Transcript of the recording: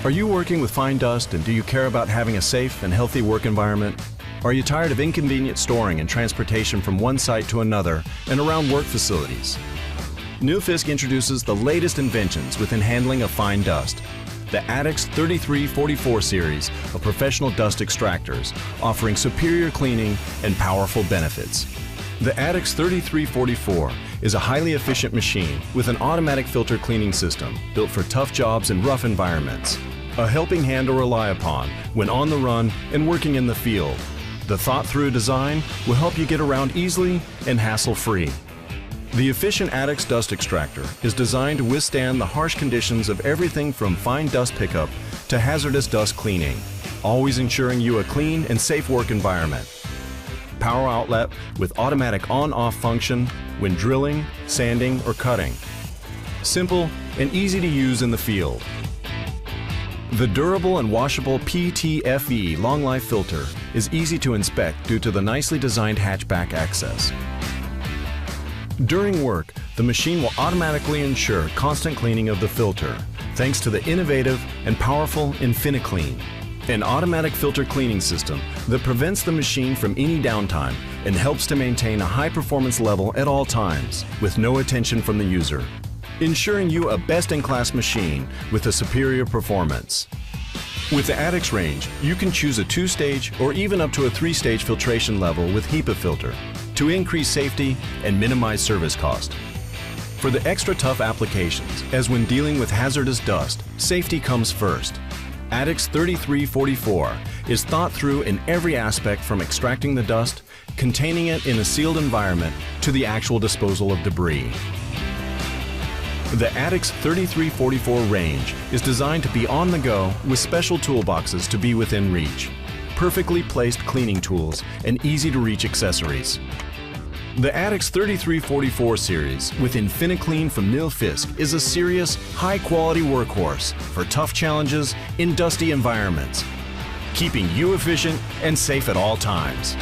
Are you working with fine dust, and do you care about having a safe and healthy work environment? Are you tired of inconvenient storing and transportation from one site to another and around work facilities? Nilfisk introduces the latest inventions within handling of fine dust. The Attix 3344 series of professional dust extractors, offering superior cleaning and powerful benefits. The Attix 3344 is a highly efficient machine with an automatic filter cleaning system built for tough jobs and rough environments. A helping hand to rely upon when on the run and working in the field. The thought-through design will help you get around easily and hassle-free. The efficient Attix dust extractor is designed to withstand the harsh conditions of everything from fine dust pickup to hazardous dust cleaning, always ensuring you a clean and safe work environment. Power outlet with automatic on-off function when drilling, sanding, or cutting. Simple and easy to use in the field. The durable and washable PTFE long life filter is easy to inspect due to the nicely designed hatchback access. During work, the machine will automatically ensure constant cleaning of the filter, thanks to the innovative and powerful InfiniClean, an automatic filter cleaning system that prevents the machine from any downtime and helps to maintain a high performance level at all times, with no attention from the user, ensuring you a best-in-class machine with a superior performance. With the Attix range, you can choose a 2-stage or even up to a 3-stage filtration level with HEPA filter to increase safety and minimize service cost. For the extra tough applications, as when dealing with hazardous dust, safety comes first. Attix 3344 is thought through in every aspect, from extracting the dust, containing it in a sealed environment, to the actual disposal of debris. The Attix 3344 range is designed to be on the go with special toolboxes to be within reach, perfectly placed cleaning tools, and easy-to-reach accessories. The Attix 3344 series with InfiniClean from Nilfisk is a serious, high-quality workhorse for tough challenges in dusty environments, keeping you efficient and safe at all times.